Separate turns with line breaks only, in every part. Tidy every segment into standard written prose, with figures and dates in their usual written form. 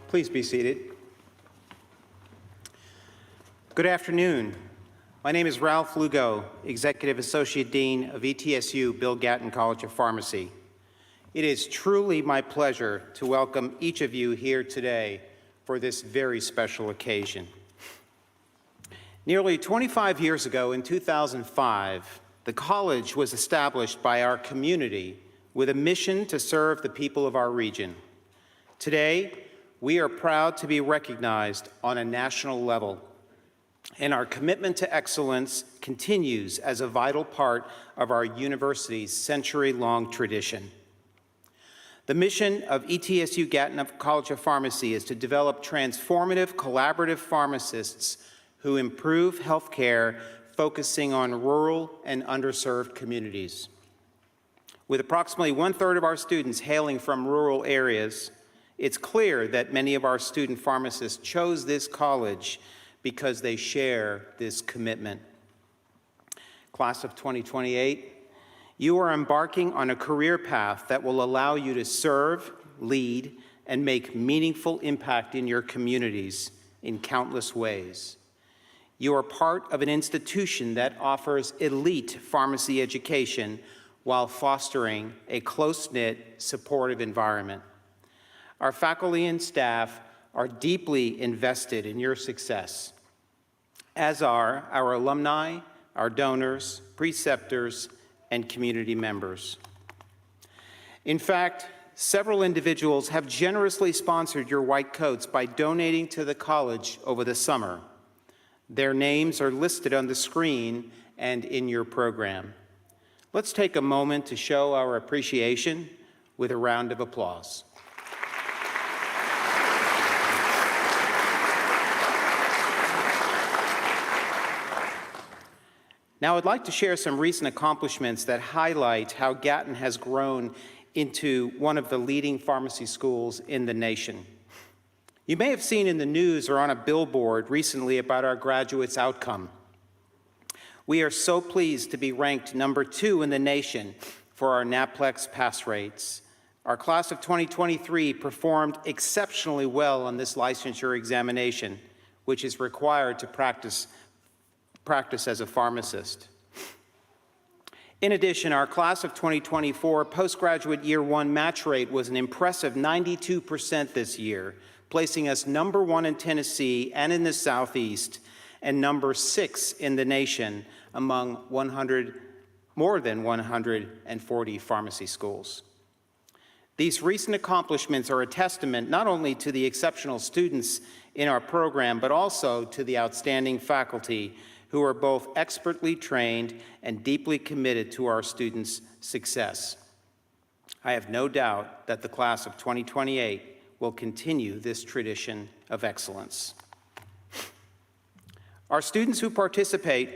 Please be seated. Good afternoon. My name is Ralph Lugo, Executive Associate Dean of ETSU Bill Gatton College of Pharmacy. It is truly my pleasure to welcome each of you here today for this very special occasion. Nearly 25 years ago, in 2005, the college was established by our community with a mission to serve the people of our region. Today, we are proud to be recognized on a national level, and our commitment to excellence continues as a vital part of our university's century-long tradition. The mission of ETSU Gatton College of Pharmacy is to develop transformative, collaborative pharmacists who improve healthcare, focusing on rural and underserved communities. With approximately 1/3 of our students hailing from rural areas, it's clear that many of our student pharmacists chose this college because they share this commitment. Class of 2028, you are embarking on a career path that will allow you to serve, lead, and make meaningful impact in your communities in countless ways. You are part of an institution that offers elite pharmacy education while fostering a close-knit, supportive environment. Our faculty and staff are deeply invested in your success, as are our alumni, our donors, preceptors, and community members. In fact, several individuals have generously sponsored your white coats by donating to the college over the summer. Their names are listed on the screen and in your program. Let's take a moment to show our appreciation with a round of applause. Now, I'd like to share some recent accomplishments that highlight how Gatton has grown into one of the leading pharmacy schools in the nation. You may have seen in the news or on a billboard recently about our graduates' outcome. We are so pleased to be ranked number 2 in the nation for our NAPLEX pass rates. Our class of 2023 performed exceptionally well on this licensure examination, which is required to practice as a pharmacist. In addition, our class of 2024 postgraduate year 1 match rate was an impressive 92% this year, placing us number 1 in Tennessee and in the Southeast, and number 6 in the nation among more than 140 pharmacy schools. These recent accomplishments are a testament not only to the exceptional students in our program, but also to the outstanding faculty who are both expertly trained and deeply committed to our students' success. I have no doubt that the class of 2028 will continue this tradition of excellence. Our students who participate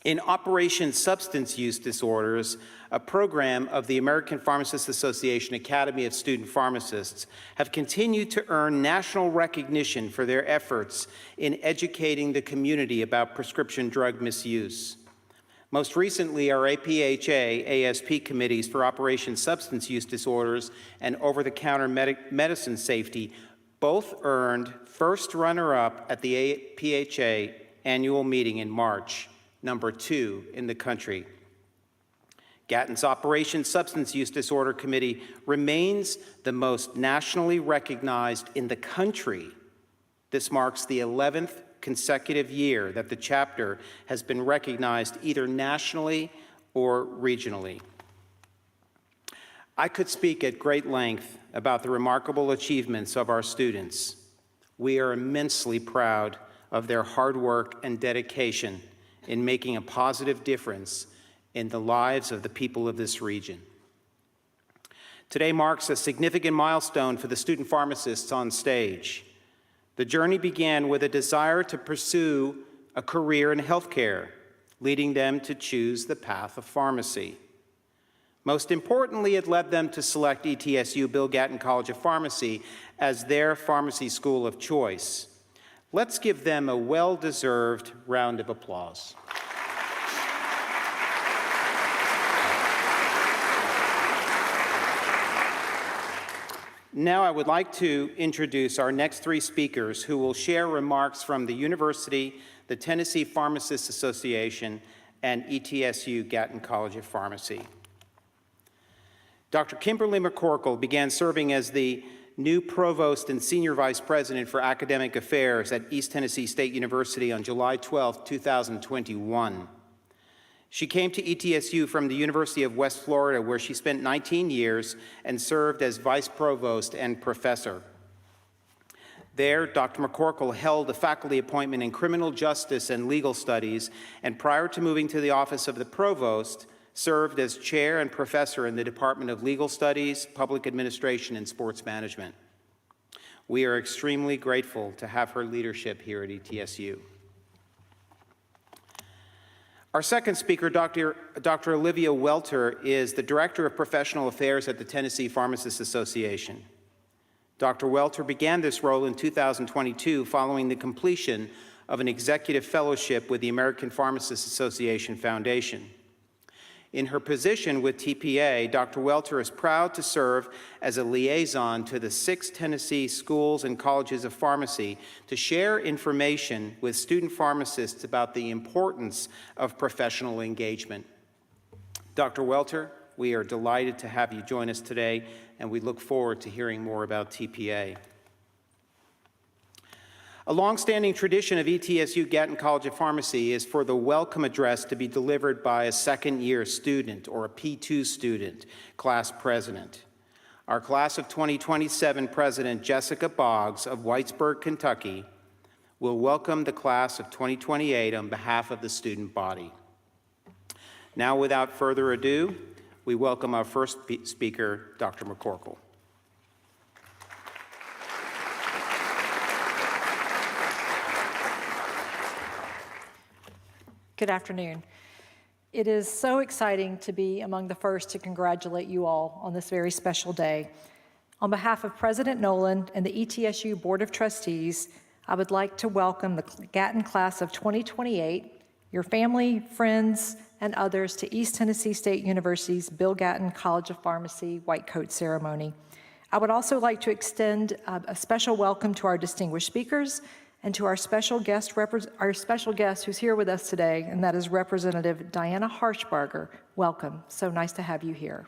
In Operation Substance Use Disorders, a program of the American Pharmacists Association Academy of Student Pharmacists have continued to earn national recognition for their efforts in educating the community about prescription drug misuse. Most recently, our APHA-ASP committees for Operation Substance Use Disorders and Over-the-Counter Medicine Safety both earned first runner-up at the APHA annual meeting in March, number 2 in the country. Gatton's Operation Substance Use Disorder Committee remains the most nationally recognized in the country. This marks the 11th consecutive year that the chapter has been recognized either nationally or regionally. I could speak at great length about the remarkable achievements of our students. We are immensely proud of their hard work and dedication in making a positive difference in the lives of the people of this region. Today marks a significant milestone for the student pharmacists on stage. The journey began with a desire to pursue a career in healthcare, leading them to choose the path of pharmacy. Most importantly, it led them to select ETSU Bill Gatton College of Pharmacy as their pharmacy school of choice. Let's give them a well-deserved round of applause. Now I would like to introduce our next 3 speakers who will share remarks from the university, the Tennessee Pharmacists Association, and ETSU Gatton College of Pharmacy. Dr. Kimberly McCorkle began serving as the new Provost and Senior Vice President for Academic Affairs at East Tennessee State University on July 12, 2021. She came to ETSU from the University of West Florida, where she spent 19 years and served as Vice Provost and Professor. There, Dr. McCorkle held a faculty appointment in criminal justice and legal studies, and prior to moving to the office of the Provost, served as chair and professor in the Department of Legal Studies, Public Administration, and Sports Management. We are extremely grateful to have her leadership here at ETSU. Our second speaker, Dr. Olivia Welter, is the Director of Professional Affairs at the Tennessee Pharmacists Association. Dr. Welter began this role in 2022 following the completion of an executive fellowship with the American Pharmacists Association Foundation. In her position with TPA, Dr. Welter is proud to serve as a liaison to the 6 Tennessee schools and colleges of pharmacy to share information with student pharmacists about the importance of professional engagement. Dr. Welter, we are delighted to have you join us today, and we look forward to hearing more about TPA. A long-standing tradition of ETSU Gatton College of Pharmacy is for the welcome address to be delivered by a second-year student or a P2 student, class president. Our class of 2027 president, Jessica Boggs of Whitesburg, Kentucky, will welcome the class of 2028 on behalf of the student body. Now, without further ado, we welcome our first speaker, Dr. McCorkle.
Good afternoon. It is so exciting to be among the first to congratulate you all on this very special day. On behalf of President Nolan and the ETSU Board of Trustees, I would like to welcome the Gatton class of 2028, your family, friends, and others to East Tennessee State University's Bill Gatton College of Pharmacy White Coat Ceremony. I would also like to extend a special welcome to our distinguished speakers and to our special guest who's here with us today, and that is Representative Diana Harshbarger. Welcome. So nice to have you here.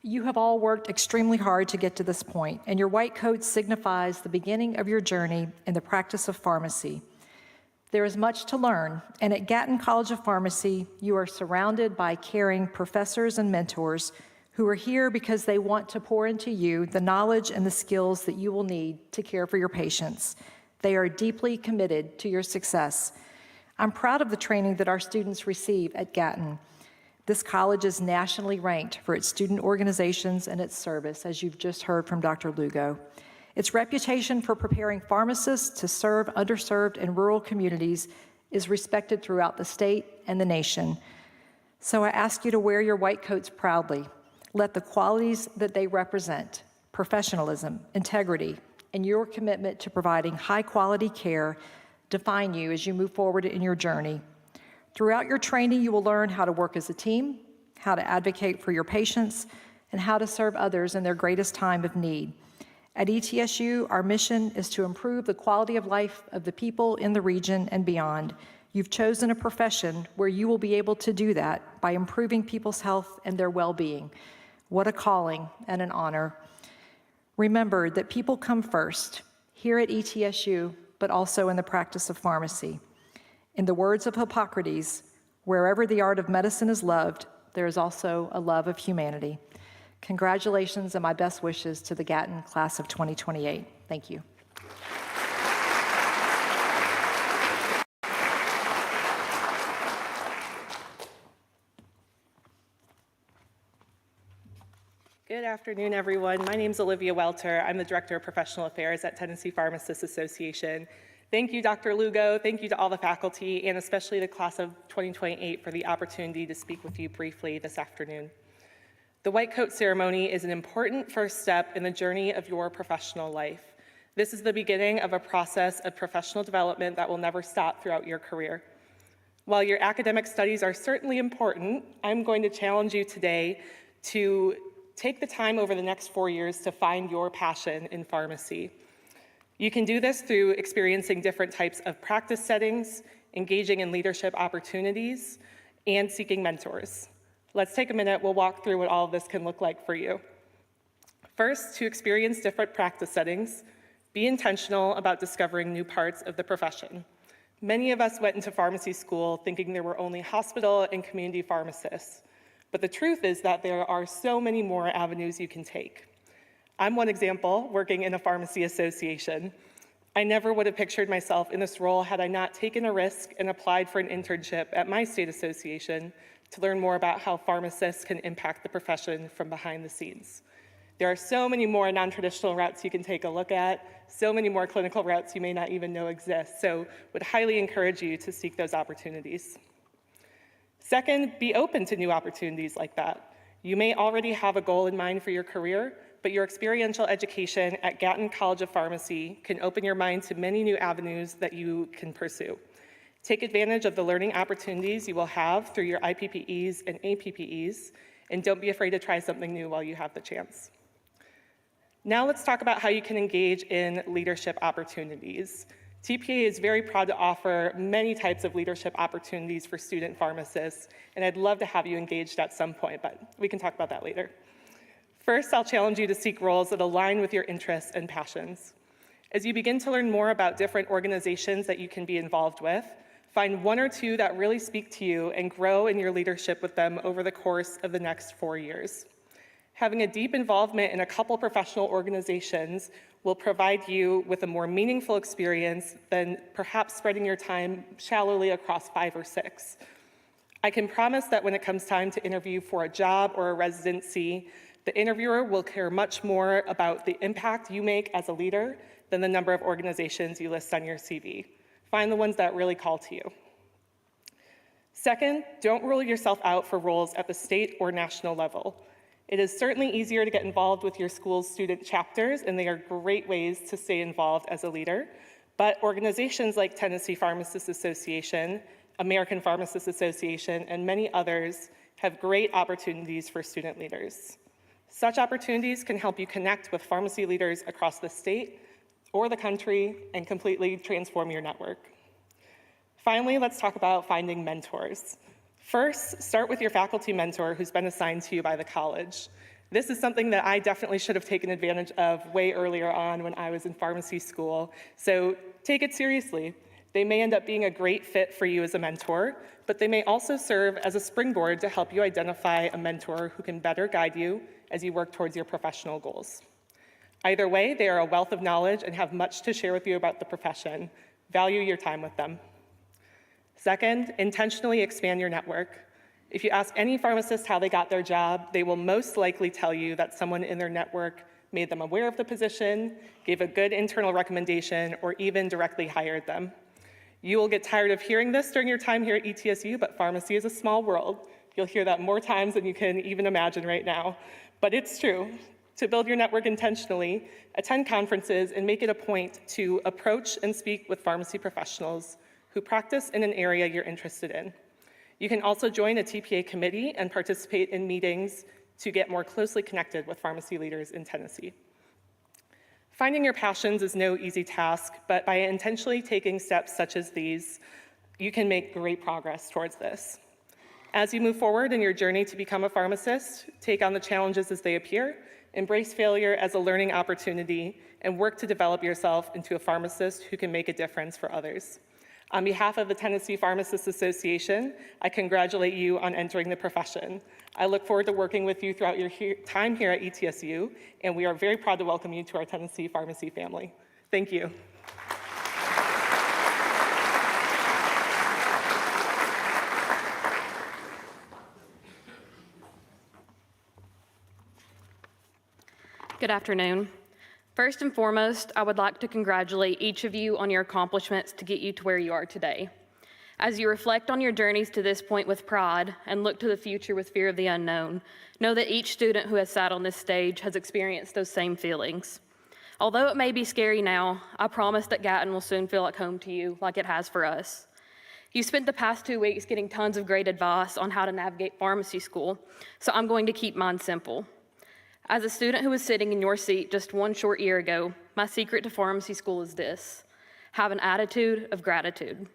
You have all worked extremely hard to get to this point, and your white coat signifies the beginning of your journey in the practice of pharmacy. There is much to learn, and at Gatton College of Pharmacy, you are surrounded by caring professors and mentors who are here because they want to pour into you the knowledge and the skills that you will need to care for your patients. They are deeply committed to your success. I'm proud of the training that our students receive at Gatton. This college is nationally ranked for its student organizations and its service, as you've just heard from Dr. Lugo. Its reputation for preparing pharmacists to serve underserved and rural communities is respected throughout the state and the nation. So I ask you to wear your white coats proudly. Let the qualities that they represent, professionalism, integrity, and your commitment to providing high-quality care define you as you move forward in your journey. Throughout your training, you will learn how to work as a team, how to advocate for your patients, and how to serve others in their greatest time of need. At ETSU, our mission is to improve the quality of life of the people in the region and beyond. You've chosen a profession where you will be able to do that by improving people's health and their well-being. What a calling and an honor. Remember that people come first, here at ETSU, but also in the practice of pharmacy. In the words of Hippocrates, wherever the art of medicine is loved, there is also a love of humanity. Congratulations and my best wishes to the Gatton class of 2028. Thank you.
Good afternoon, everyone. My name is Olivia Welter. I'm the Director of Professional Affairs at Tennessee Pharmacists Association. Thank you, Dr. Lugo. Thank you to all the faculty and especially the class of 2028 for the opportunity to speak with you briefly this afternoon. The white coat ceremony is an important first step in the journey of your professional life. This is the beginning of a process of professional development that will never stop throughout your career. While your academic studies are certainly important, I'm going to challenge you today to take the time over the next 4 years to find your passion in pharmacy. You can do this through experiencing different types of practice settings, engaging in leadership opportunities, and seeking mentors. Let's take a minute, we'll walk through what all of this can look like for you. First, to experience different practice settings, be intentional about discovering new parts of the profession. Many of us went into pharmacy school thinking there were only hospital and community pharmacists, but the truth is that there are so many more avenues you can take. I'm one example, working in a pharmacy association. I never would have pictured myself in this role had I not taken a risk and applied for an internship at my state association to learn more about how pharmacists can impact the profession from behind the scenes. There are so many more non-traditional routes you can take a look at, so many more clinical routes you may not even know exist, so would highly encourage you to seek those opportunities. Second, be open to new opportunities like that. You may already have a goal in mind for your career, but your experiential education at Gatton College of Pharmacy can open your mind to many new avenues that you can pursue. Take advantage of the learning opportunities you will have through your IPPEs and APPEs, and don't be afraid to try something new while you have the chance. Now let's talk about how you can engage in leadership opportunities. TPA is very proud to offer many types of leadership opportunities for student pharmacists, and I'd love to have you engaged at some point, but we can talk about that later. First, I'll challenge you to seek roles that align with your interests and passions. As you begin to learn more about different organizations that you can be involved with, find one or two that really speak to you and grow in your leadership with them over the course of the next 4 years. Having a deep involvement in a couple professional organizations will provide you with a more meaningful experience than perhaps spreading your time shallowly across 5 or 6. I can promise that when it comes time to interview for a job or a residency, the interviewer will care much more about the impact you make as a leader than the number of organizations you list on your CV. Find the ones that really call to you. Second, don't rule yourself out for roles at the state or national level. It is certainly easier to get involved with your school's student chapters, and they are great ways to stay involved as a leader. But organizations like Tennessee Pharmacists Association, American Pharmacists Association, and many others have great opportunities for student leaders. Such opportunities can help you connect with pharmacy leaders across the state or the country and completely transform your network. Finally, let's talk about finding mentors. First, start with your faculty mentor who's been assigned to you by the college. This is something that I definitely should have taken advantage of way earlier on when I was in pharmacy school, so take it seriously. They may end up being a great fit for you as a mentor, but they may also serve as a springboard to help you identify a mentor who can better guide you as you work towards your professional goals. Either way, they are a wealth of knowledge and have much to share with you about the profession. Value your time with them. Second, intentionally expand your network. If you ask any pharmacist how they got their job, they will most likely tell you that someone in their network made them aware of the position, gave a good internal recommendation, or even directly hired them. You will get tired of hearing this during your time here at ETSU, but pharmacy is a small world. You'll hear that more times than you can even imagine right now. But it's true. To build your network intentionally, attend conferences and make it a point to approach and speak with pharmacy professionals who practice in an area you're interested in. You can also join a TPA committee and participate in meetings to get more closely connected with pharmacy leaders in Tennessee. Finding your passions is no easy task, but by intentionally taking steps such as these, you can make great progress towards this. As you move forward in your journey to become a pharmacist, take on the challenges as they appear, embrace failure as a learning opportunity, and work to develop yourself into a pharmacist who can make a difference for others. On behalf of the Tennessee Pharmacists Association, I congratulate you on entering the profession. I look forward to working with you throughout your time here at ETSU, and we are very proud to welcome you to our Tennessee Pharmacy family. Thank you.
Good afternoon. First and foremost, I would like to congratulate each of you on your accomplishments to get you to where you are today. As you reflect on your journeys to this point with pride and look to the future with fear of the unknown, know that each student who has sat on this stage has experienced those same feelings. Although it may be scary now, I promise that Gatton will soon feel like home to you, like it has for us. You spent the past 2 weeks getting tons of great advice on how to navigate pharmacy school, so I'm going to keep mine simple. As a student who was sitting in your seat just one short year ago, my secret to pharmacy school is this: have an attitude of gratitude.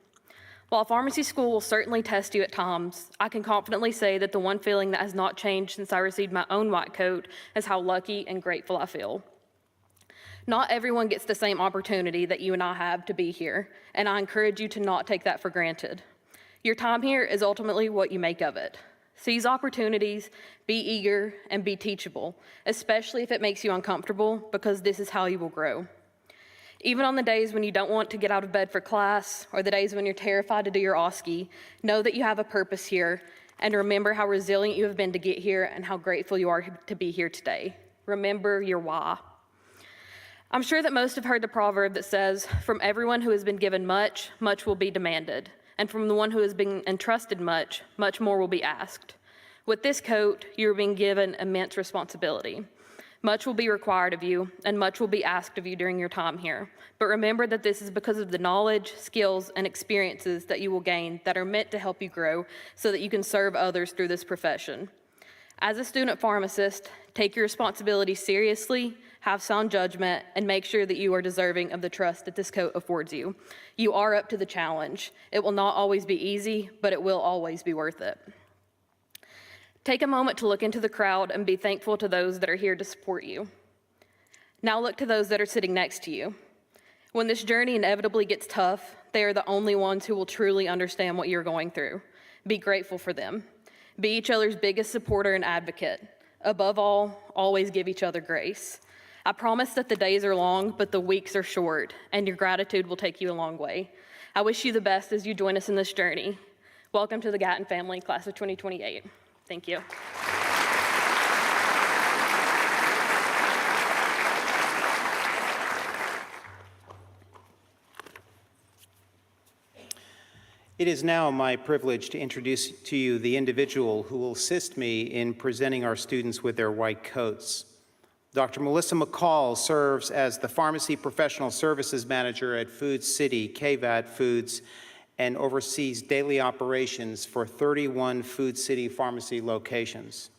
While pharmacy school will certainly test you at times, I can confidently say that the one feeling that has not changed since I received my own white coat is how lucky and grateful I feel. Not everyone gets the same opportunity that you and I have to be here, and I encourage you to not take that for granted. Your time here is ultimately what you make of it. Seize opportunities, be eager, and be teachable, especially if it makes you uncomfortable, because this is how you will grow. Even on the days when you don't want to get out of bed for class, or the days when you're terrified to do your OSCE, know that you have a purpose here, and remember how resilient you have been to get here and how grateful you are to be here today. Remember your why. I'm sure that most have heard the proverb that says, "From everyone who has been given much, much will be demanded. And from the one who has been entrusted much, much more will be asked." With this coat, you're being given immense responsibility. Much will be required of you, and much will be asked of you during your time here. But remember that this is because of the knowledge, skills, and experiences that you will gain that are meant to help you grow so that you can serve others through this profession. As a student pharmacist, take your responsibility seriously, have sound judgment, and make sure that you are deserving of the trust that this coat affords you. You are up to the challenge. It will not always be easy, but it will always be worth it. Take a moment to look into the crowd and be thankful to those that are here to support you. Now look to those that are sitting next to you. When this journey inevitably gets tough, they are the only ones who will truly understand what you're going through. Be grateful for them. Be each other's biggest supporter and advocate. Above all, always give each other grace. I promise that the days are long, but the weeks are short, and your gratitude will take you a long way. I wish you the best as you join us in this journey. Welcome to the Gatton family, class of 2028. Thank you.
It is now my privilege to introduce to you the individual who will assist me in presenting our students with their white coats. Dr. Melissa McCall serves as the Pharmacy Professional Services Manager at Food City, KVAT Foods, and oversees daily operations for 31 Food City pharmacy locations.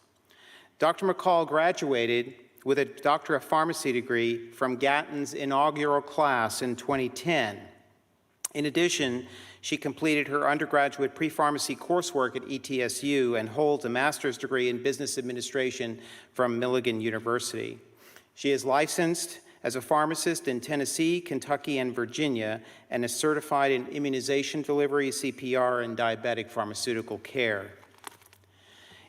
Dr. McCall graduated with a Doctor of Pharmacy degree from Gatton's inaugural class in 2010. In addition, she completed her undergraduate pre-pharmacy coursework at ETSU and holds a master's degree in business administration from Milligan University. She is licensed as a pharmacist in Tennessee, Kentucky, and Virginia, and is certified in immunization delivery, CPR, and diabetic pharmaceutical care.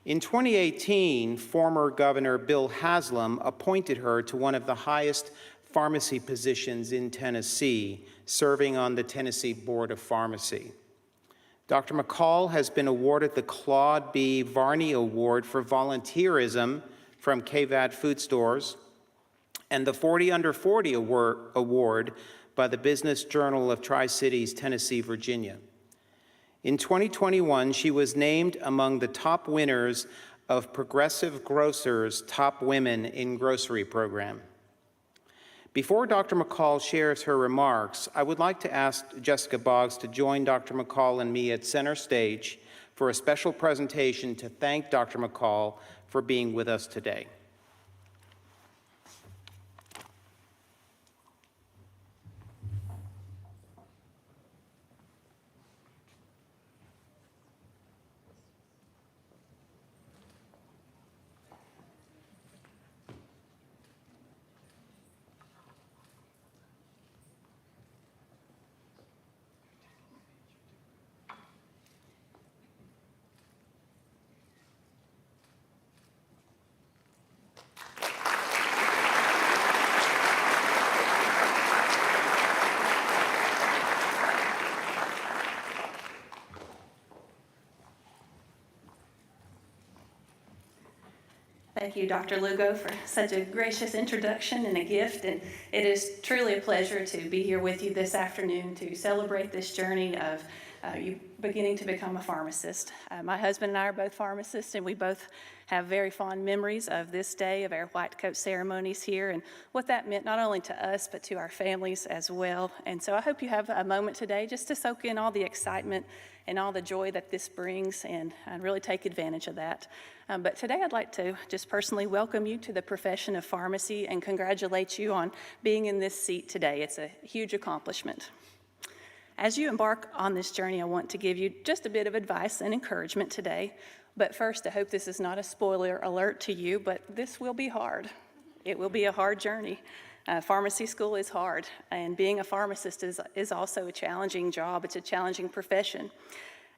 In 2018, former Governor Bill Haslam appointed her to one of the highest pharmacy positions in Tennessee, serving on the Tennessee Board of Pharmacy. Dr. McCall has been awarded the Claude B. Varney Award for volunteerism from KVAT Food Stores and the 40 Under 40 Award by the Business Journal of Tri-Cities, Tennessee, Virginia. In 2021, she was named among the top winners of Progressive Grocer's Top Women in Grocery program. Before Dr. McCall shares her remarks, I would like to ask Jessica Boggs to join Dr. McCall and me at center stage for a special presentation to thank Dr. McCall for being with us today.
Thank you, Dr. Lugo, for such a gracious introduction and a gift. And it is truly a pleasure to be here with you this afternoon to celebrate this journey of you beginning to become a pharmacist. My husband and I are both pharmacists, and we both have very fond memories of this day, of our white coat ceremonies here, and what that meant not only to us, but to our families as well. And so I hope you have a moment today just to soak in all the excitement and all the joy that this brings, and really take advantage of that. But today I'd like to just personally welcome you to the profession of pharmacy and congratulate you on being in this seat today. It's a huge accomplishment. As you embark on this journey, I want to give you just a bit of advice and encouragement today. But first, I hope this is not a spoiler alert to you, but this will be hard. It will be a hard journey. Pharmacy school is hard, and being a pharmacist is also a challenging job. It's a challenging profession.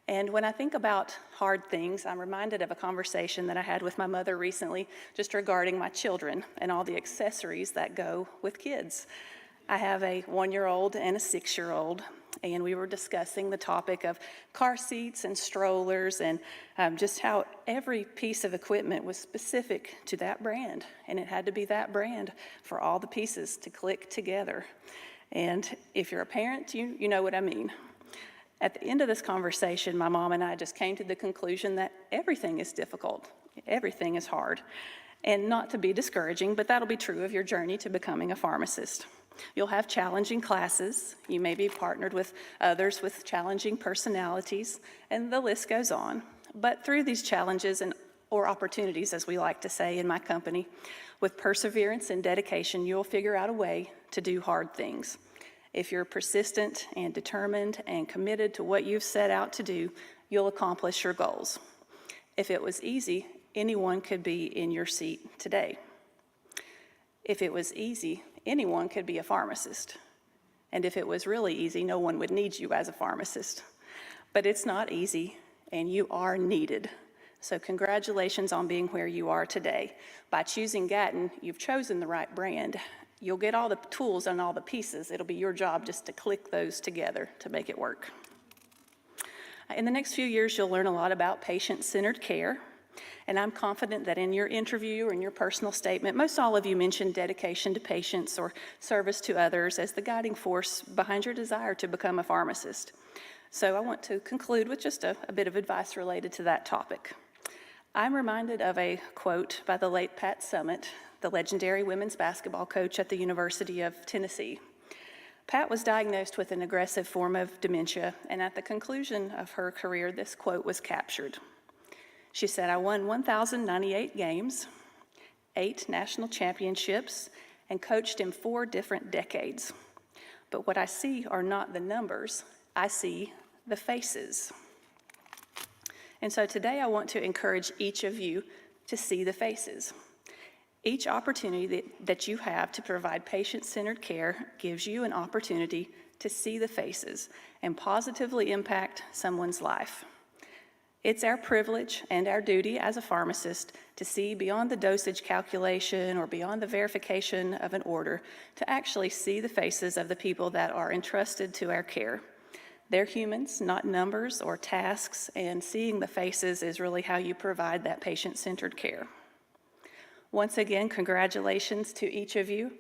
And when I think about hard things, I'm reminded of a conversation that I had with my mother recently just regarding my children and all the accessories that go with kids. I have a 1-year-old and a 6-year-old, and we were discussing the topic of car seats and strollers and just how every piece of equipment was specific to that brand, and it had to be that brand for all the pieces to click together. And if you're a parent, you know what I mean. At the end of this conversation, my mom and I just came to the conclusion that everything is difficult, everything is hard. And not to be discouraging, but that'll be true of your journey to becoming a pharmacist. You'll have challenging classes, you may be partnered with others with challenging personalities, and the list goes on. But through these challenges or opportunities, as we like to say in my company, with perseverance and dedication, you'll figure out a way to do hard things. If you're persistent and determined and committed to what you've set out to do, you'll accomplish your goals. If it was easy, anyone could be in your seat today. If it was easy, anyone could be a pharmacist. And if it was really easy, no one would need you as a pharmacist. But it's not easy, and you are needed. So congratulations on being where you are today. By choosing Gatton, you've chosen the right brand. You'll get all the tools and all the pieces. It'll be your job just to click those together to make it work. In the next few years, you'll learn a lot about patient-centered care. And I'm confident that in your interview or in your personal statement, most all of you mentioned dedication to patients or service to others as the guiding force behind your desire to become a pharmacist. So I want to conclude with just a bit of advice related to that topic. I'm reminded of a quote by the late Pat Summitt, the legendary women's basketball coach at the University of Tennessee. Pat was diagnosed with an aggressive form of dementia, and at the conclusion of her career, this quote was captured. She said, "I won 1,098 games, 8 national championships, and coached in 4 different decades. But what I see are not the numbers, I see the faces." And so today I want to encourage each of you to see the faces. Each opportunity that you have to provide patient-centered care gives you an opportunity to see the faces and positively impact someone's life. It's our privilege and our duty as a pharmacist to see beyond the dosage calculation or beyond the verification of an order, to actually see the faces of the people that are entrusted to our care. They're humans, not numbers or tasks, and seeing the faces is really how you provide that patient-centered care. Once again, congratulations to each of you.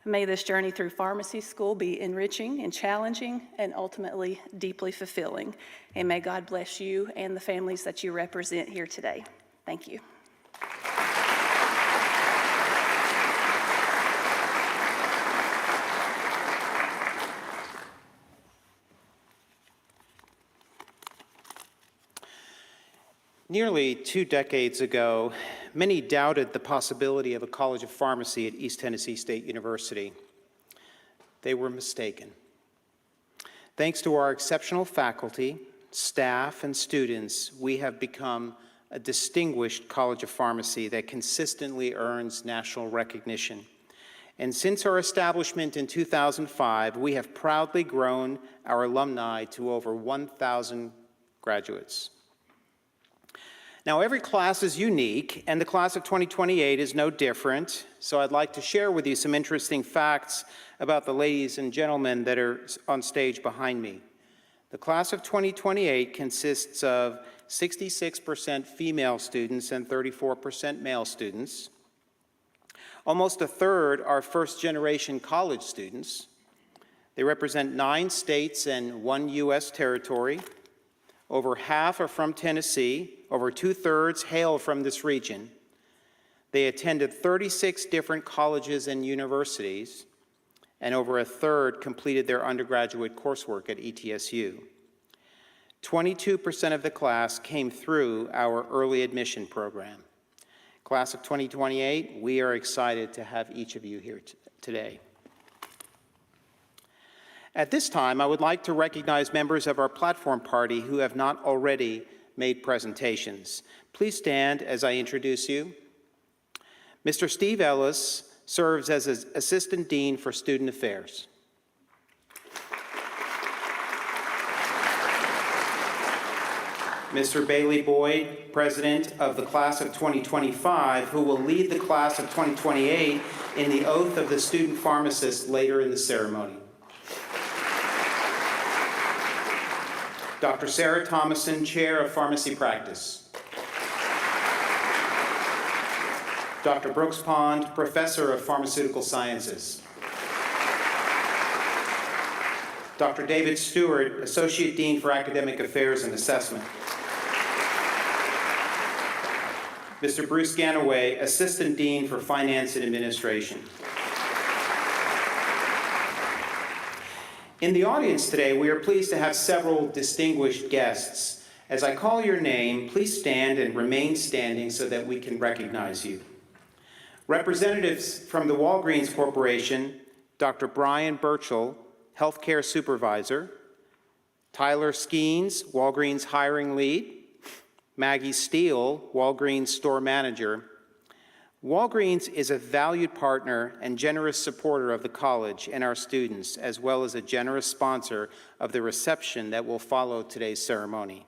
May this journey through pharmacy school be enriching and challenging and ultimately deeply fulfilling. And may God bless you and the families that you represent here today. Thank you.
Nearly 2 decades ago, many doubted the possibility of a College of Pharmacy at East Tennessee State University. They were mistaken. Thanks to our exceptional faculty, staff, and students, we have become a distinguished College of Pharmacy that consistently earns national recognition. And since our establishment in 2005, we have proudly grown our alumni to over 1,000 graduates. Now, every class is unique, and the class of 2028 is no different, so I'd like to share with you some interesting facts about the ladies and gentlemen that are on stage behind me. The class of 2028 consists of 66% female students and 34% male students. Almost a third are first-generation college students. They represent 9 states and 1 U.S. territory. Over half are from Tennessee. Over 2/3 hail from this region. They attended 36 different colleges and universities, and over a third completed their undergraduate coursework at ETSU. 22% of the class came through our early admission program. Class of 2028, we are excited to have each of you here today. At this time, I would like to recognize members of our platform party who have not already made presentations. Please stand as I introduce you. Mr. Steve Ellis serves as Assistant Dean for Student Affairs. Mr. Bailey Boyd, President of the Class of 2025, who will lead the Class of 2028 in the oath of the student pharmacist later in the ceremony. Dr. Sarah Thomason, Chair of Pharmacy Practice. Dr. Brooks Pond, Professor of Pharmaceutical Sciences. Dr. David Stewart, Associate Dean for Academic Affairs and Assessment. Mr. Bruce Ganaway, Assistant Dean for Finance and Administration. In the audience today, we are pleased to have several distinguished guests. As I call your name, please stand and remain standing so that we can recognize you. Representatives from the Walgreens Corporation, Dr. Brian Burchell, Healthcare Supervisor, Tyler Skeens, Walgreens Hiring Lead, Maggie Steele, Walgreens Store Manager. Walgreens is a valued partner and generous supporter of the college and our students, as well as a generous sponsor of the reception that will follow today's ceremony.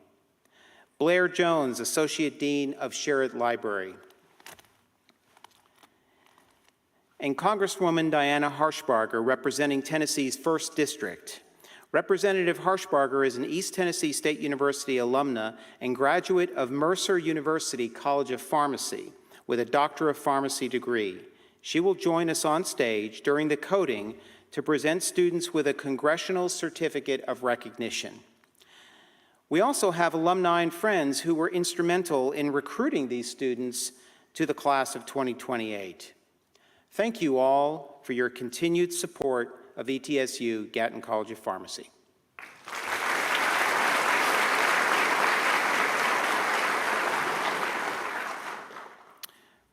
Blair Jones, Associate Dean of Sherritt Library. And Congresswoman Diana Harshbarger, representing Tennessee's 1st District. Representative Harshbarger is an East Tennessee State University alumna and graduate of Mercer University College of Pharmacy, with a Doctor of Pharmacy degree. She will join us on stage during the coding to present students with a Congressional Certificate of Recognition. We also have alumni and friends who were instrumental in recruiting these students to the class of 2028. Thank you all for your continued support of ETSU Gatton College of Pharmacy.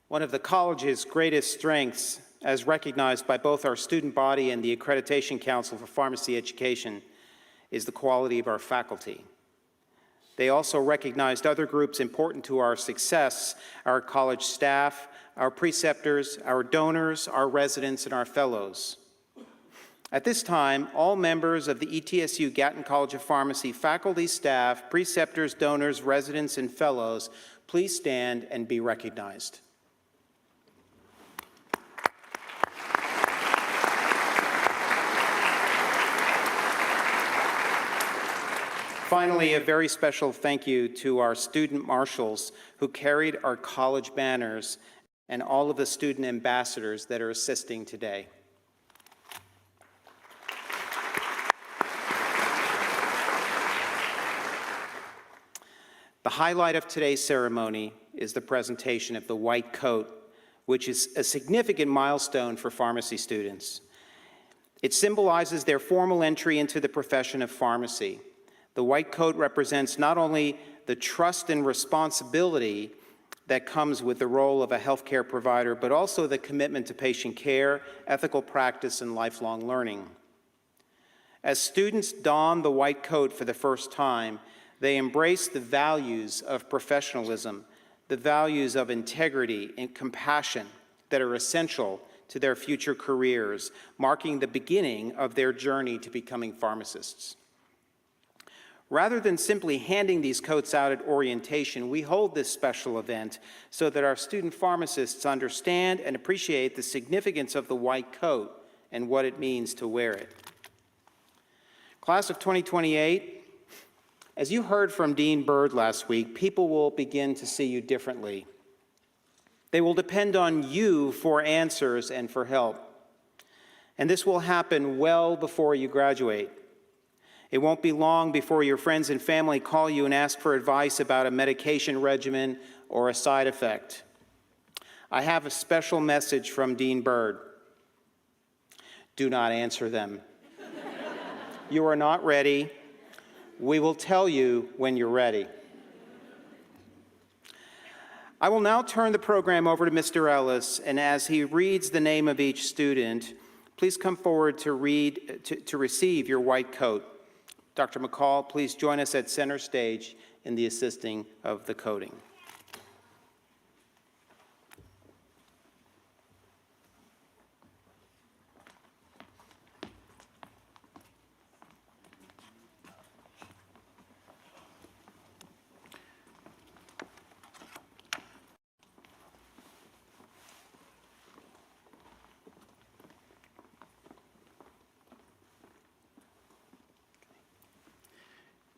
One of the college's greatest strengths, as recognized by both our student body and the Accreditation Council for Pharmacy Education, is the quality of our faculty. They also recognized other groups important to our success: our college staff, our preceptors, our donors, our residents, and our fellows. At this time, all members of the ETSU Gatton College of Pharmacy faculty, staff, preceptors, donors, residents, and fellows, please stand and be recognized. Finally, a very special thank you to our student marshals who carried our college banners and all of the student ambassadors that are assisting today. The highlight of today's ceremony is the presentation of the white coat, which is a significant milestone for pharmacy students. It symbolizes their formal entry into the profession of pharmacy. The white coat represents not only the trust and responsibility that comes with the role of a healthcare provider, but also the commitment to patient care, ethical practice, and lifelong learning. As students don the white coat for the first time, they embrace the values of professionalism, the values of integrity and compassion that are essential to their future careers, marking the beginning of their journey to becoming pharmacists. Rather than simply handing these coats out at orientation, we hold this special event so that our student pharmacists understand and appreciate the significance of the white coat and what it means to wear it. Class of 2028, as you heard from Dean Byrd last week, people will begin to see you differently. They will depend on you for answers and for help. And this will happen well before you graduate. It won't be long before your friends and family call you and ask for advice about a medication regimen or a side effect. I have a special message from Dean Byrd. Do not answer them. You are not ready. We will tell you when you're ready. I will now turn the program over to Mr. Ellis, and as he reads the name of each student, please come forward to receive your white coat. Dr. McCall, please join us at center stage in the assisting of the coating.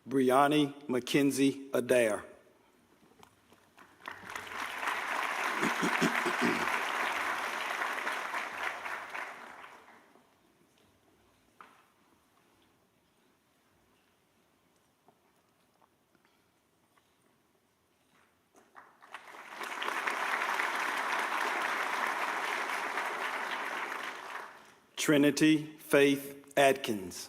Brianni McKenzie Adair. Trinity Faith Atkins.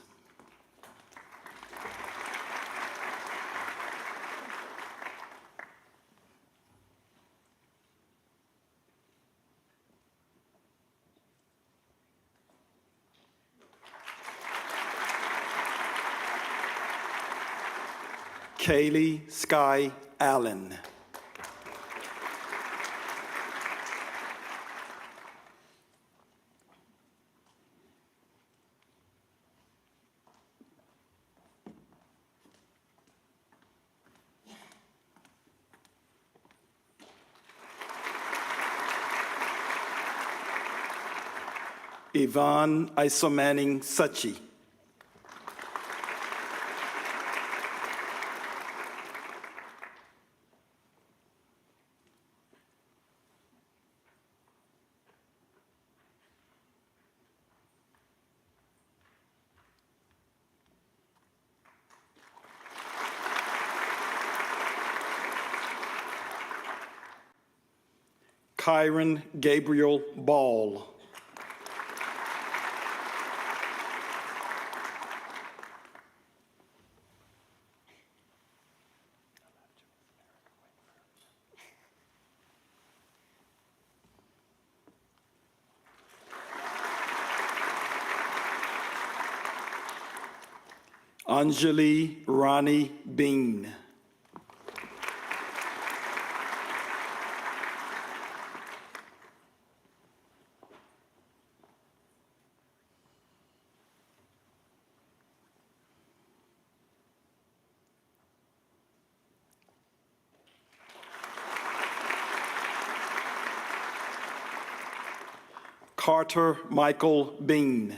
Kaylee Sky Allen. Yvonne Isomanning Suchi. Kyron Gabriel Ball. Anjali Ronnie Bean. Carter Michael Bean.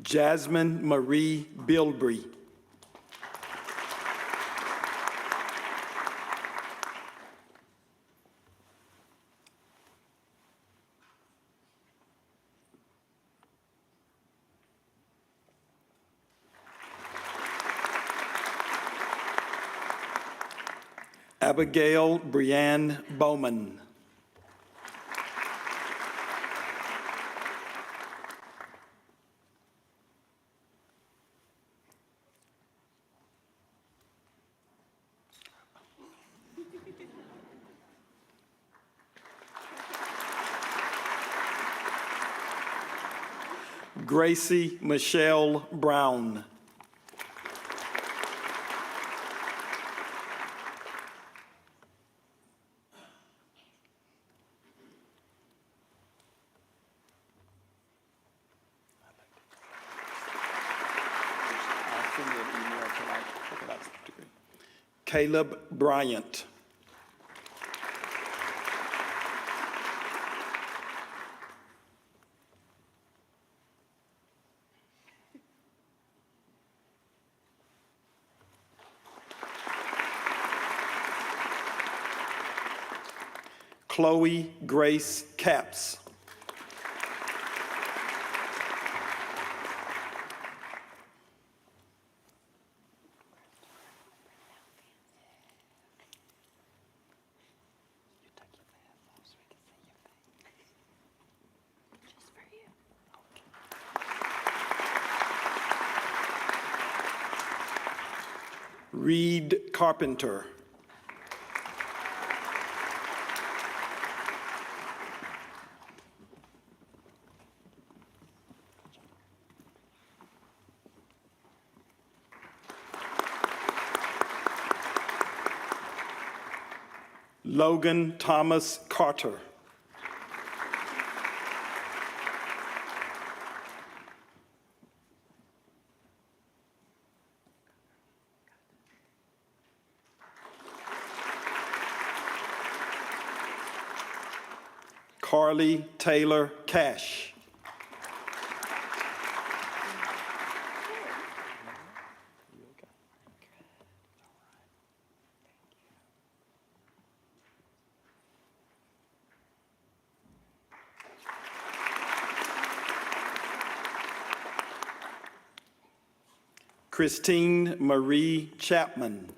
Jasmine Marie Bilbrey. Abigail Brianne Bowman. Gracie Michelle Brown. Caleb Bryant. Chloe Grace Capps. Reed Carpenter. Logan Thomas Carter. Carly Taylor Cash. Christine Marie Chapman.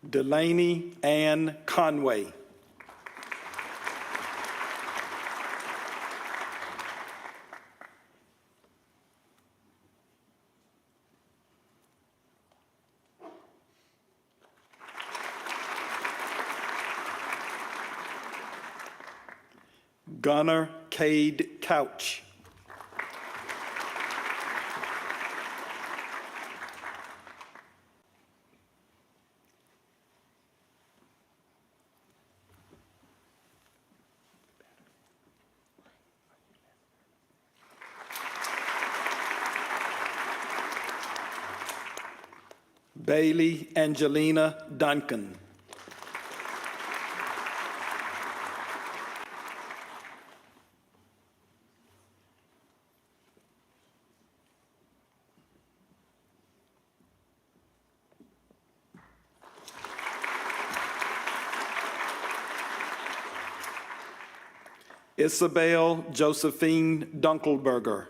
Delaney Ann Conway. Gunnar Cade Couch. Bailey Angelina Duncan. Isabel Josephine Dunkelberger.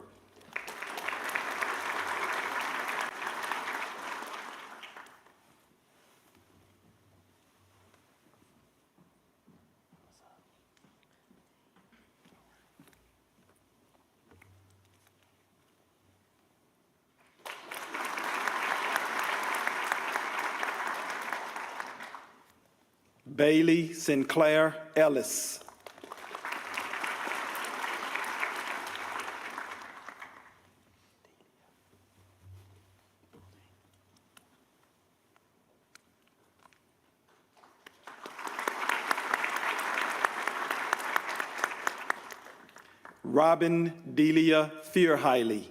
Bailey Sinclair Ellis. Robin Delia Fearhiley.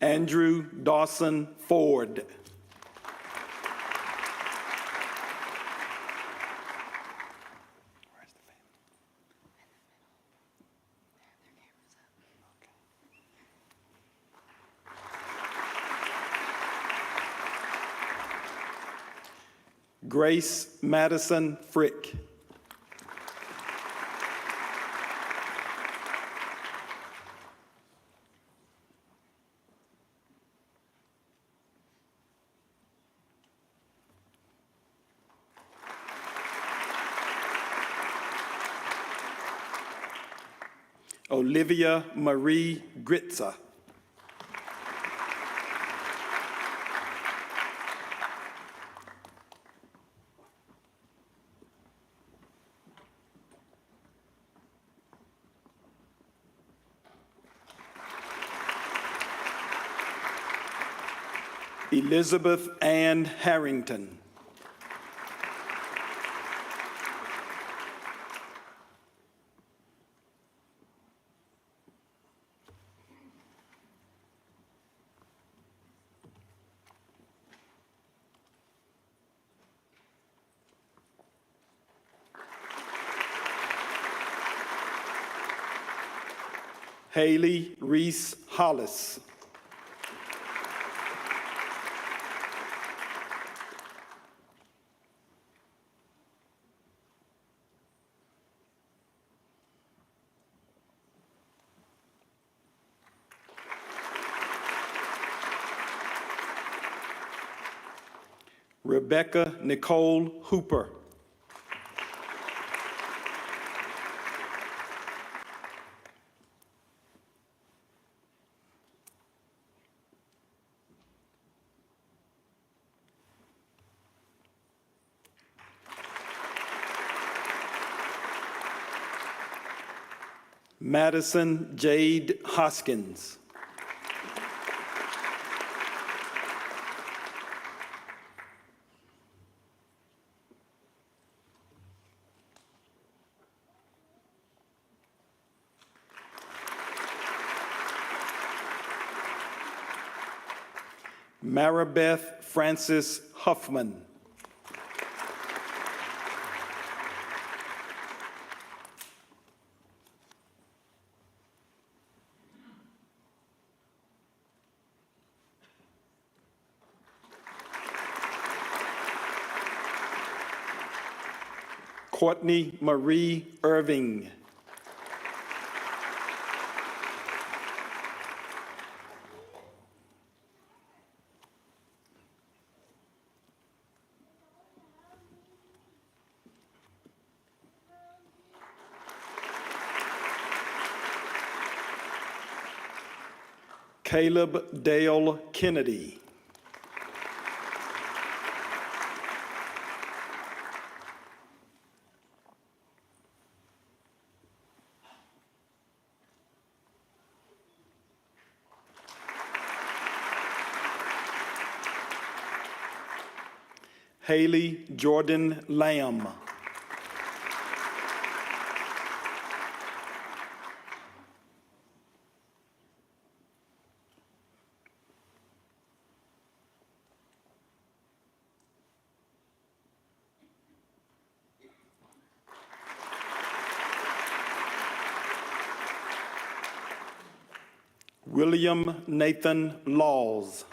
Andrew Dawson Ford. Grace Madison Frick. Olivia Marie Gritza. Elizabeth Ann Harrington. Haley Reese Hollis. Rebecca Nicole Hooper. Madison Jade Hoskins. Maribeth Francis Huffman. Courtney Marie Irving. Caleb Dale Kennedy. Haley Jordan Lamb. William Nathan Laws.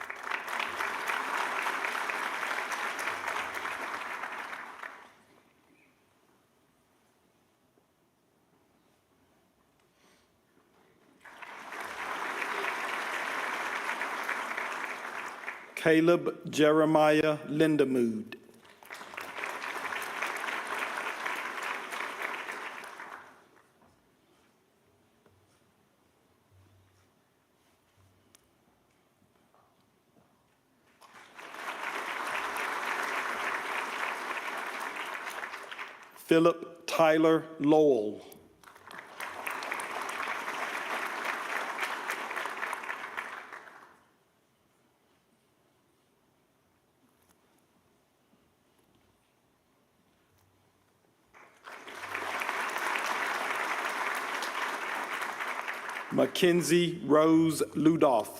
Caleb Jeremiah Lindemood. Philip Tyler Lowell. Mackenzie Rose Ludoff.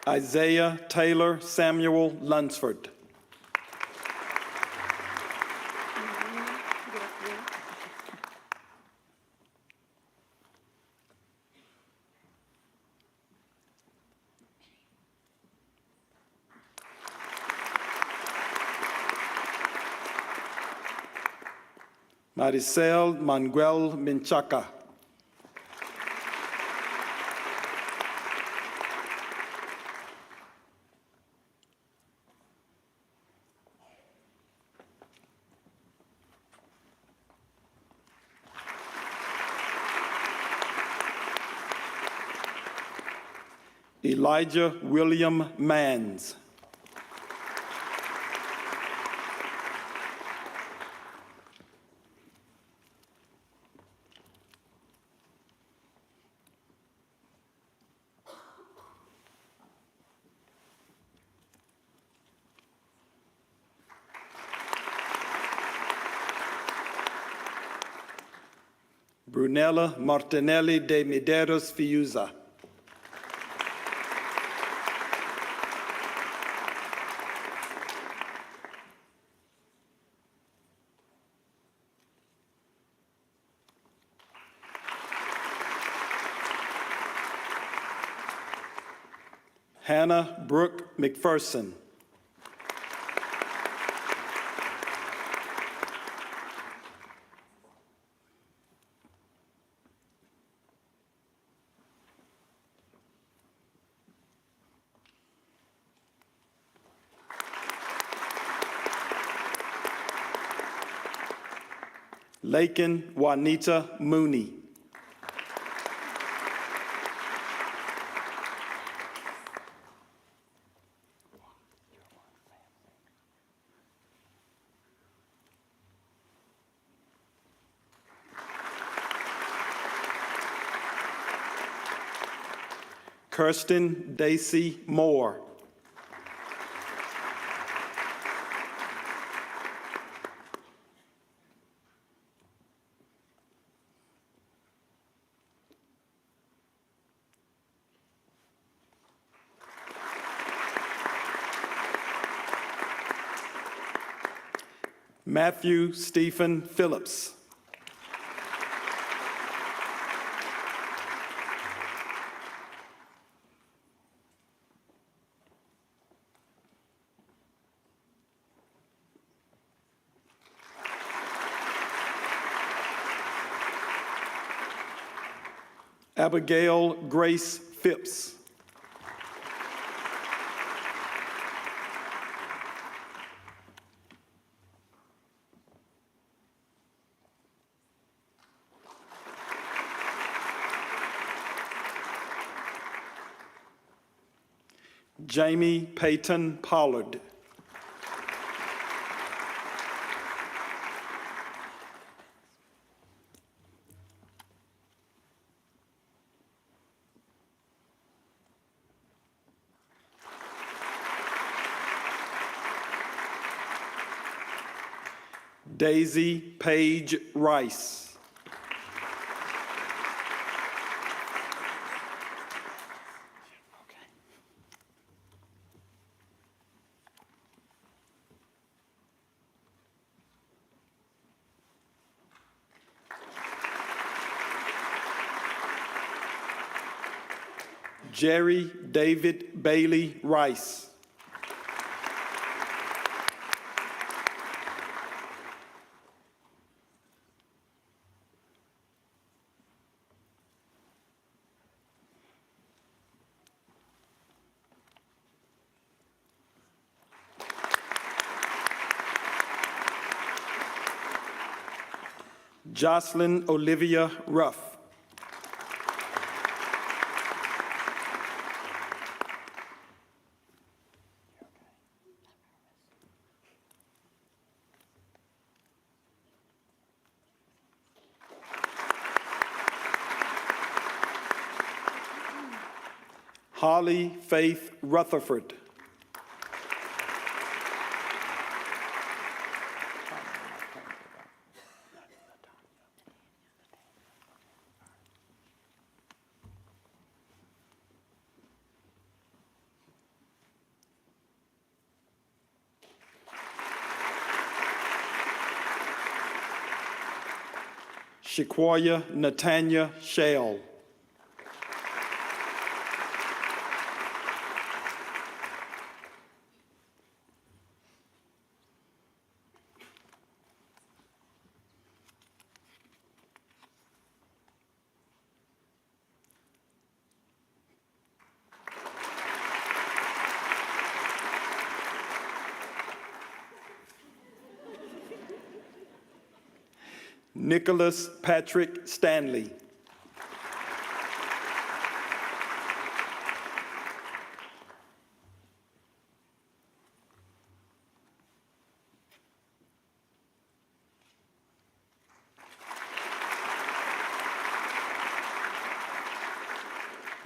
Isaiah Taylor Samuel Lunsford. Maricel Manuel Menchaca. Elijah William Mans. Brunella Martinelli de Medeiros Fiuza. Hannah Brooke McPherson. Lakin Juanita Mooney. Kirsten Daisy Moore. Matthew Stephen Phillips. Abigail Grace Phipps. Jamie Peyton Pollard. Daisy Page Rice. Jerry David Bailey Rice. Jocelyn Olivia Ruff. Holly Faith Rutherford. Shaquoya Natanya Shell. Nicholas Patrick Stanley.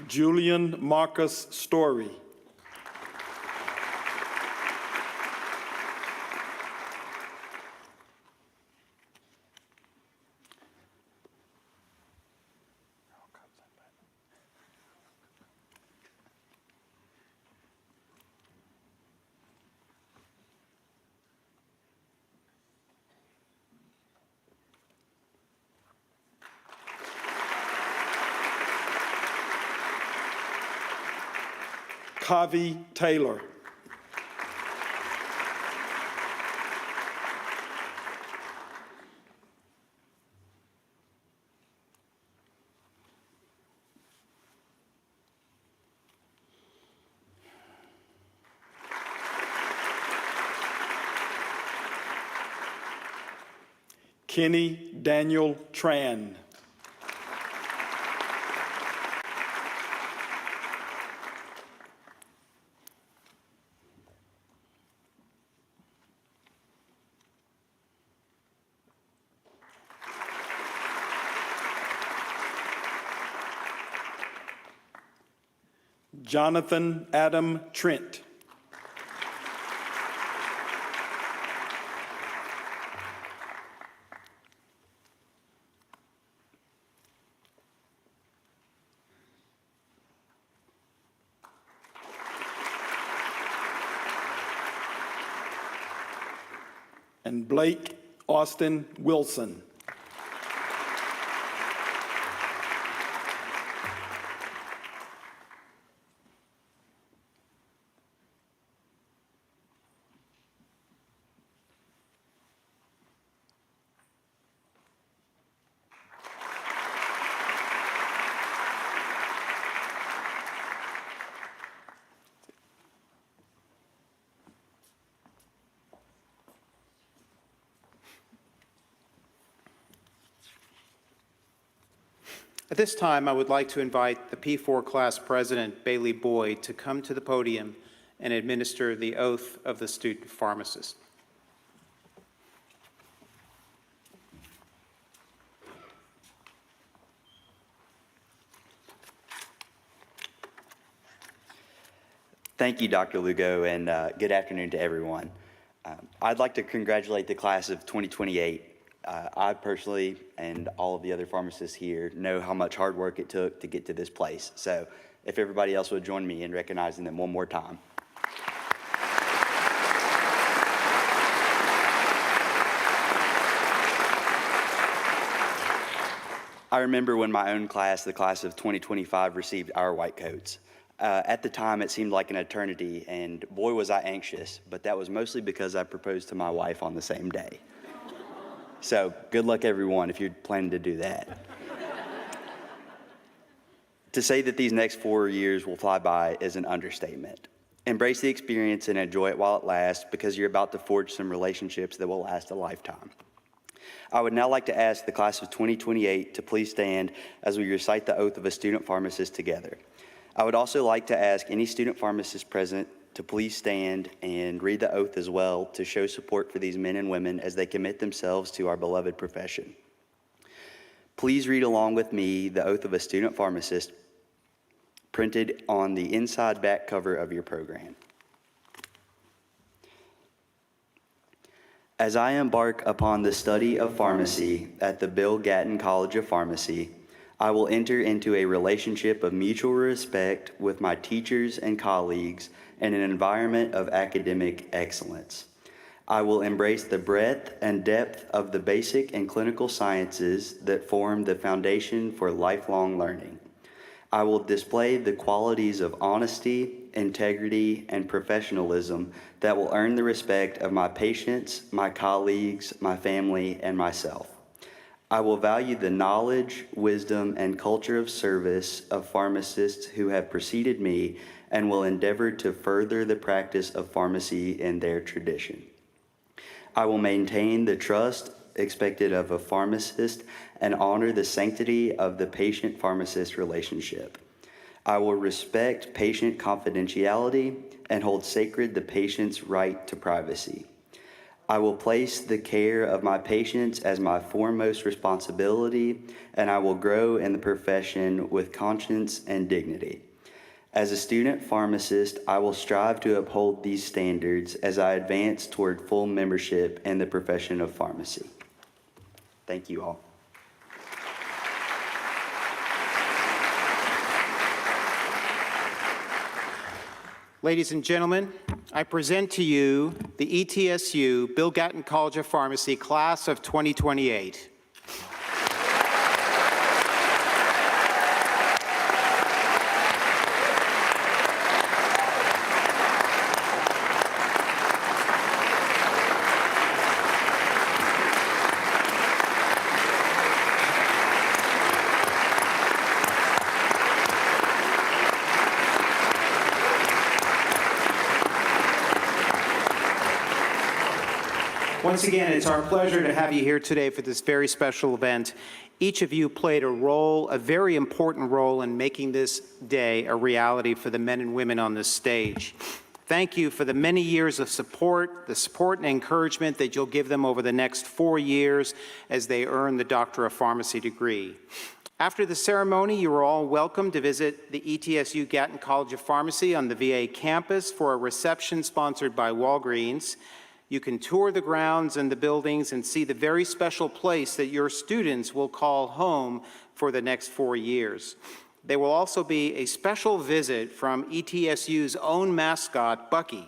Julian Marcus Story. Kavi Taylor. Kenny Daniel Tran. Jonathan Adam Trent. And Blake Austin Wilson.
At this time, I would like to invite the P4 class president, Bailey Boyd, to come to the podium and administer the oath of the student pharmacist.
Thank you, Dr. Lugo, and good afternoon to everyone. I'd like to congratulate the class of 2028. I personally and all of the other pharmacists here know how much hard work it took to get to this place. So if everybody else would join me in recognizing them one more time. I remember when my own class, the class of 2025, received our white coats. At the time, it seemed like an eternity, and boy, was I anxious, but that was mostly because I proposed to my wife on the same day. So good luck, everyone, if you're planning to do that. To say that these next 4 years will fly by is an understatement. Embrace the experience and enjoy it while it lasts, because you're about to forge some relationships that will last a lifetime. I would now like to ask the class of 2028 to please stand as we recite the oath of a student pharmacist together. I would also like to ask any student pharmacist present to please stand and read the oath as well to show support for these men and women as they commit themselves to our beloved profession. Please read along with me the oath of a student pharmacist printed on the inside back cover of your program. As I embark upon the study of pharmacy at the Bill Gatton College of Pharmacy, I will enter into a relationship of mutual respect with my teachers and colleagues in an environment of academic excellence. I will embrace the breadth and depth of the basic and clinical sciences that form the foundation for lifelong learning. I will display the qualities of honesty, integrity, and professionalism that will earn the respect of my patients, my colleagues, my family, and myself. I will value the knowledge, wisdom, and culture of service of pharmacists who have preceded me and will endeavor to further the practice of pharmacy in their tradition. I will maintain the trust expected of a pharmacist and honor the sanctity of the patient-pharmacist relationship. I will respect patient confidentiality and hold sacred the patient's right to privacy. I will place the care of my patients as my foremost responsibility, and I will grow in the profession with conscience and dignity. As a student pharmacist, I will strive to uphold these standards as I advance toward full membership in the profession of pharmacy. Thank you all.
Ladies and gentlemen, I present to you the ETSU Bill Gatton College of Pharmacy class of 2028. Once again, it's our pleasure to have you here today for this very special event. Each of you played a role, a very important role, in making this day a reality for the men and women on this stage. Thank you for the many years of support, the support and encouragement that you'll give them over the next 4 years as they earn the Doctor of Pharmacy degree. After the ceremony, you are all welcome to visit the ETSU Gatton College of Pharmacy on the VA campus for a reception sponsored by Walgreens. You can tour the grounds and the buildings and see the very special place that your students will call home for the next 4 years. There will also be a special visit from ETSU's own mascot, Bucky.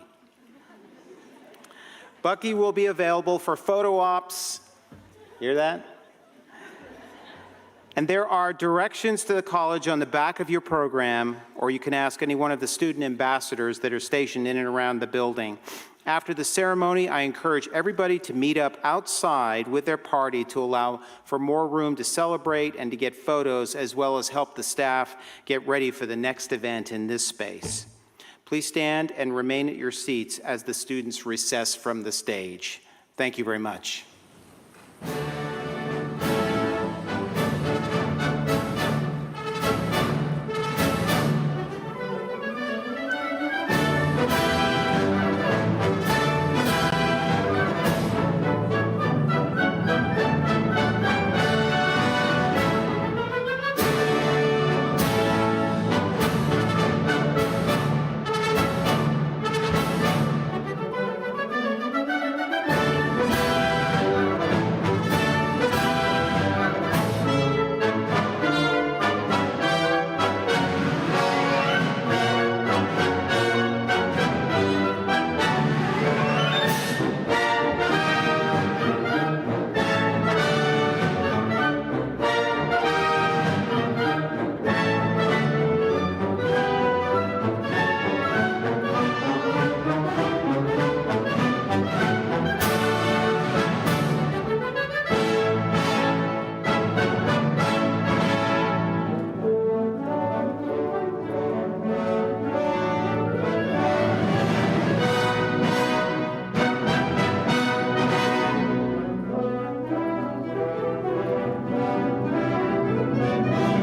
Bucky will be available for photo ops. Hear that? And there are directions to the college on the back of your program, or you can ask any one of the student ambassadors that are stationed in and around the building. After the ceremony, I encourage everybody to meet up outside with their party to allow for more room to celebrate and to get photos, as well as help the staff get ready for the next event in this space. Please stand and remain at your seats as the students recess from the stage. Thank you very much. you.